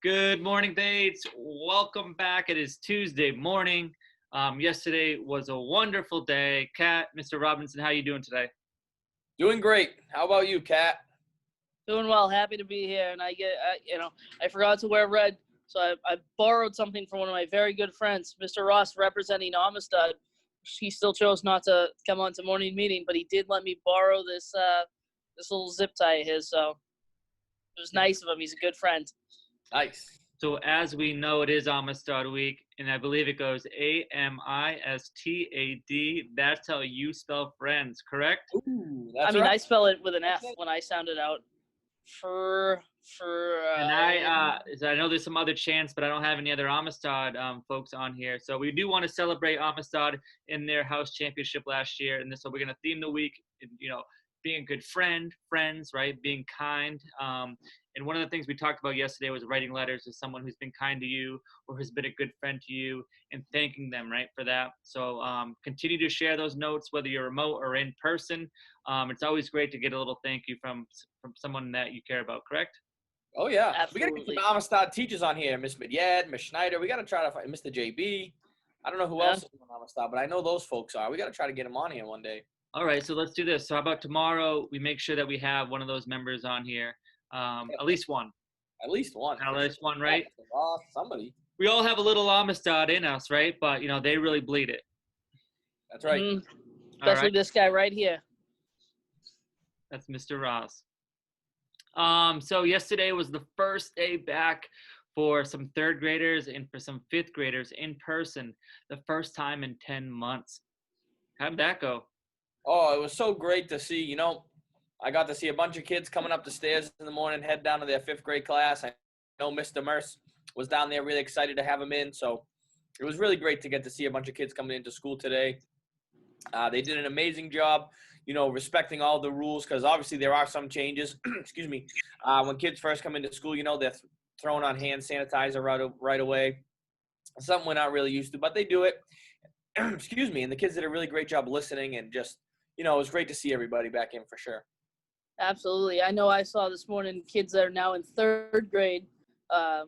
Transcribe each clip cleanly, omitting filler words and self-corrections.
Good morning, Bates. Welcome back. It is Tuesday morning. Yesterday was a wonderful day. Kat, Mr. Robinson, how are you doing today? Doing great. How about you, Kat? Doing well. Happy to be here. And I forgot to wear red, so I borrowed something from one of my very good friends, Mr. Ross, representing Amistad. He still chose not to come on to morning meeting, but he did let me borrow this little zip tie of his. So it was nice of him. He's a good friend. Nice. So as we know, it is Amistad Week, and I believe it goes Amistad. That's how you spell friends, correct? Ooh, that's I right. spell it with an F when I sound it out. And I know there's some other chants, but I don't have any other Amistad folks on here. So we do want to celebrate Amistad in their house championship last year, and so we're going to theme the week, being a good friend, friends, right? Being kind. And one of the things we talked about yesterday was writing letters to someone who's been kind to you or has been a good friend to you and thanking them, right, for that. So continue to share those notes, whether you're remote or in person. It's always great to get a little thank you from someone that you care about, correct? Oh, yeah. Absolutely. We got to get some Amistad teachers on here. Miss Midyed, Miss Schneider. We got to try to find Mr. JB. I don't know who else is on Amistad, but I know those folks are. We got to try to get them on here one day. All right, so let's do this. So how about tomorrow we make sure that we have one of those members on here, at least one. At least one. At least one, right? Somebody. We all have a little Amistad in us, right? But, they really bleed it. That's right. Mm-hmm. Especially this guy right here. That's Mr. Ross. So yesterday was the first day back for some third graders and for some fifth graders in person, the first time in 10 months. How did that go? Oh, it was so great to see. I got to see a bunch of kids coming up the stairs in the morning, head down to their fifth grade class. I know Mr. Merce was down there, really excited to have him in. So it was really great to get to see a bunch of kids coming into school today. They did an amazing job, respecting all the rules, because obviously there are some changes. Excuse me. When kids first come into school, they're throwing on hand sanitizer right away. Something we're not really used to, but they do it. Excuse me. And the kids did a really great job listening, and just, it was great to see everybody back in for sure. Absolutely. I know I saw this morning kids that are now in third grade. It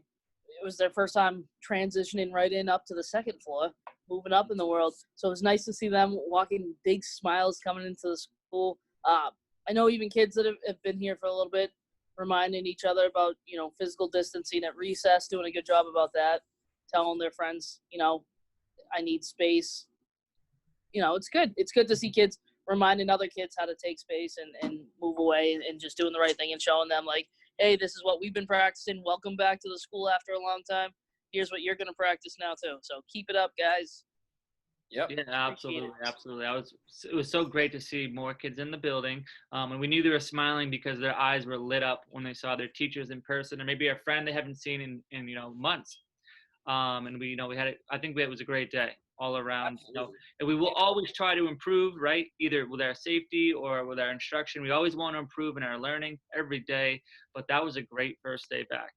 was their first time transitioning right in up to the second floor, moving up in the world. So it was nice to see them walking, big smiles coming into the school. I know even kids that have been here for a little bit, reminding each other about, physical distancing at recess, doing a good job about that, telling their friends, I need space. It's good. It's good to see kids reminding other kids how to take space and move away and just doing the right thing and showing them, like, hey, this is what we've been practicing. Welcome back to the school after a long time. Here's what you're going to practice now too. So keep it up, guys. Yep. Yeah, absolutely. It was so great to see more kids in the building. And we knew they were smiling because their eyes were lit up when they saw their teachers in person, or maybe a friend they haven't seen in months. And we had I think it was a great day all around. And we will always try to improve, right? Either with our safety or with our instruction. We always want to improve in our learning every day. But that was a great first day back.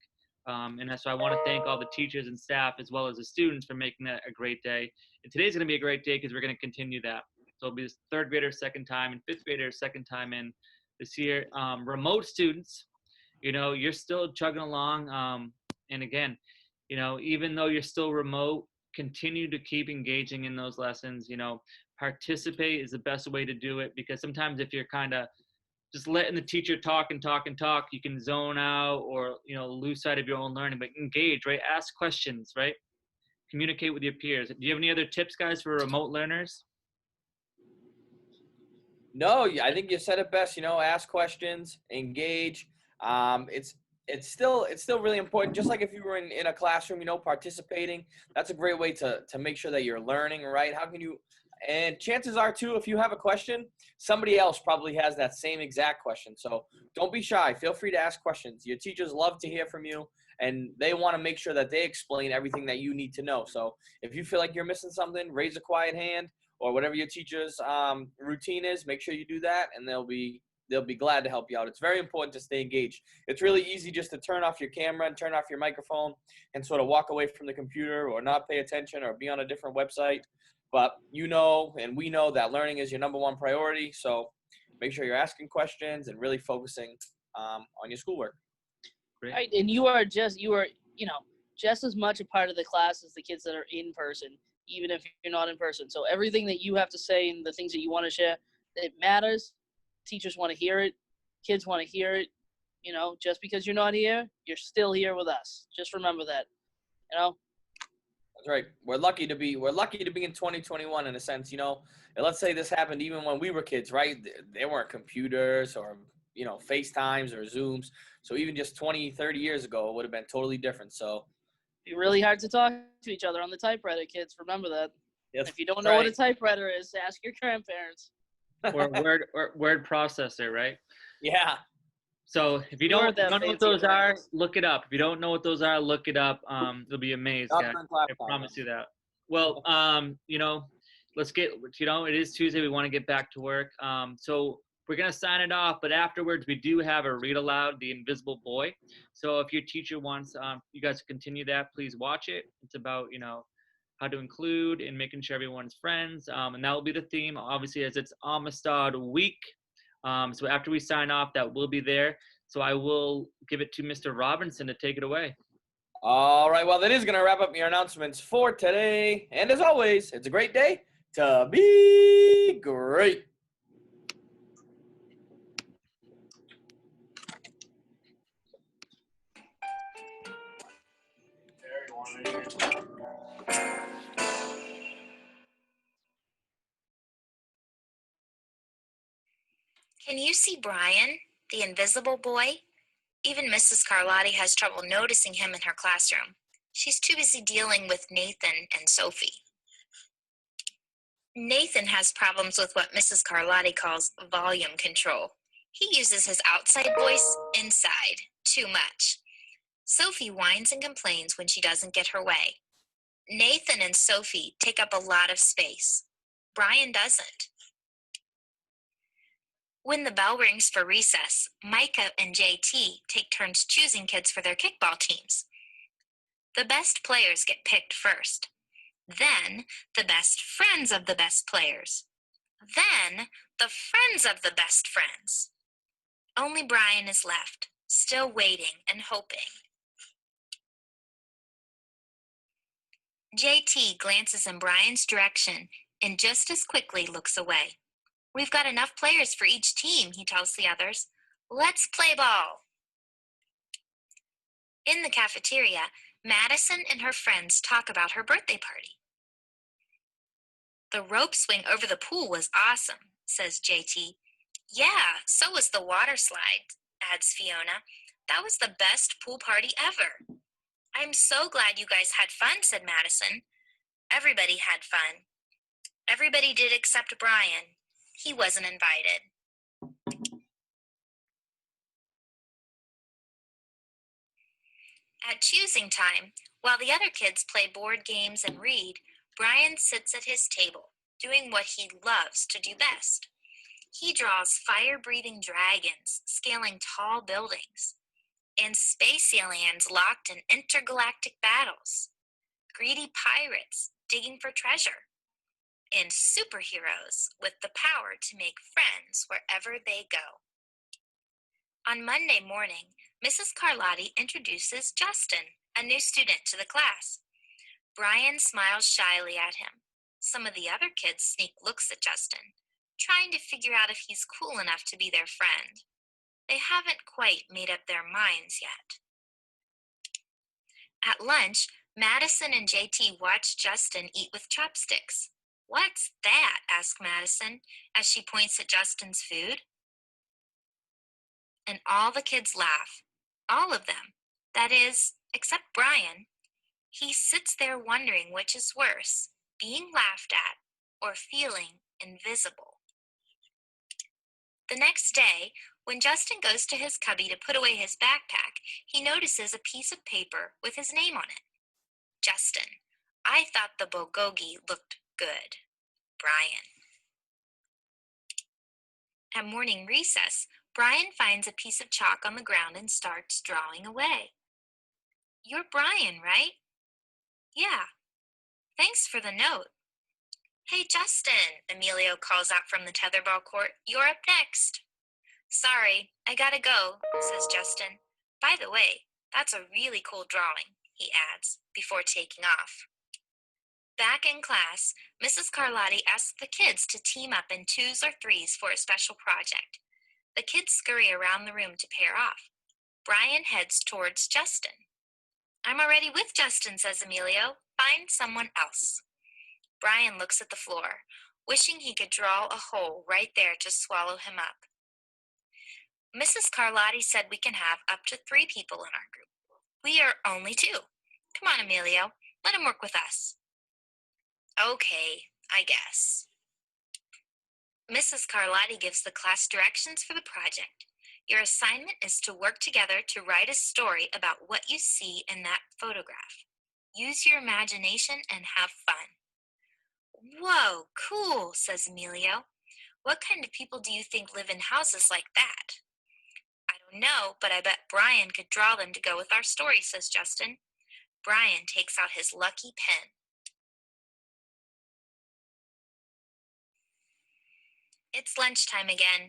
And so I want to thank all the teachers and staff as well as the students for making that a great day. And today's going to be a great day because we're going to continue that. So it'll be this third grader second time and fifth grader second time in this year. Remote students, you're still chugging along. And again, even though you're still remote, continue to keep engaging in those lessons. Participate is the best way to do it, because sometimes if you're kind of just letting the teacher talk, you can zone out or, lose sight of your own learning. But engage, right? Ask questions, right? Communicate with your peers. Do you have any other tips, guys, for remote learners? No, I think you said it best. Ask questions, engage. It's still really important. Just like if you were in a classroom, participating, that's a great way to make sure that you're learning, right? How can you, and chances are too, if you have a question, somebody else probably has that same exact question. So don't be shy. Feel free to ask questions. Your teachers love to hear from you, and they want to make sure that they explain everything that you need to know. So if you feel like you're missing something, raise a quiet hand, or whatever your teacher's routine is, make sure you do that, and they'll be glad to help you out. It's very important to stay engaged. It's really easy just to turn off your camera and turn off your microphone and sort of walk away from the computer or not pay attention or be on a different website. But and we know that learning is your number one priority. So make sure you're asking questions and really focusing on your schoolwork. Great. Right, and you are just as much a part of the class as the kids that are in person, even if you're not in person. So everything that you have to say and the things that you want to share, it matters. Teachers want to hear it. Kids want to hear it. Just because you're not here, you're still here with us. Just remember that. That's right. We're lucky to be in 2021 in a sense, And let's say this happened even when we were kids, right? There weren't computers or, FaceTimes or Zooms. So even just 20, 30 years ago, it would have been totally different. So It'd be really hard to talk to each other on the typewriter, kids. Remember that. yes, If you don't know what a typewriter is, ask your grandparents. Or word processor, right? Yeah. So if you don't know what those are, things. look it up. If you don't know what those are, look it up. You'll be amazed, guys. I promise you that. Well, let's get, it is Tuesday. We want to get back to work. So we're going to sign it off, but afterwards we do have a read aloud, The Invisible Boy. So if your teacher wants you guys to continue that, please watch it. It's about, how to include and making sure everyone's friends. And that will be the theme, obviously, as it's Amistad Week. So after we sign off, that will be there. So I will give it to Mr. Robinson to take it away. All right. Well, that is going to wrap up your announcements for today. And as always, it's a great day to be great. Can you see Brian, the invisible boy? Even Mrs. Carlotti has trouble noticing him in her classroom. She's too busy dealing with Nathan and Sophie. Nathan has problems with what Mrs. Carlotti calls volume control. He uses his outside voice inside too much. Sophie whines and complains when she doesn't get her way. Nathan and Sophie take up a lot of space. Brian doesn't. When the bell rings for recess, Micah and JT take turns choosing kids for their kickball teams. The best players get picked first. Then, the best friends of the best players. Then, the friends of the best friends. Only Brian is left, still waiting and hoping. JT glances in Brian's direction and just as quickly looks away. We've got enough players for each team, he tells the others. Let's play ball. In the cafeteria, Madison and her friends talk about her birthday party. The rope swing over the pool was awesome, says JT. Yeah, so was the water slide, adds Fiona. That was the best pool party ever. I'm so glad you guys had fun, said Madison. Everybody had fun. Everybody did except Brian. He wasn't invited. At choosing time, while the other kids play board games and read, Brian sits at his table, doing what he loves to do best. He draws fire-breathing dragons scaling tall buildings, and space aliens locked in intergalactic battles, greedy pirates digging for treasure, and superheroes with the power to make friends wherever they go. On Monday morning, Mrs. Carlotti introduces Justin, a new student, to the class. Brian smiles shyly at him. Some of the other kids sneak looks at Justin, trying to figure out if he's cool enough to be their friend. They haven't quite made up their minds yet. At lunch, Madison and JT watch Justin eat with chopsticks. What's that? Asks Madison as she points at Justin's food. And all the kids laugh. All of them. That is, except Brian. He sits there wondering which is worse, being laughed at or feeling invisible. The next day, when Justin goes to his cubby to put away his backpack, he notices a piece of paper with his name on it. Justin, I thought the bulgogi looked good. Brian. At morning recess, Brian finds a piece of chalk on the ground and starts drawing away. You're Brian, right? Yeah. Thanks for the note. Hey, Justin, Emilio calls out from the tetherball court. You're up next. Sorry, I gotta go, says Justin. By the way, that's a really cool drawing. he adds, before taking off. Back in class, Mrs. Carlotti asks the kids to team up in twos or threes for a special project. The kids scurry around the room to pair off. Brian heads towards Justin. I'm already with Justin, says Emilio. Find someone else. Brian looks at the floor, wishing he could draw a hole right there to swallow him up. Mrs. Carlotti said we can have up to 3 people in our group. We are only 2. Come on, Emilio. Let him work with us. Okay, I guess. Mrs. Carlotti gives the class directions for the project. Your assignment is to work together to write a story about what you see in that photograph. Use your imagination and have fun. Whoa, cool, says Emilio. What kind of people do you think live in houses like that? I don't know, but I bet Brian could draw them to go with our story, says Justin. Brian takes out his lucky pen. It's lunchtime again.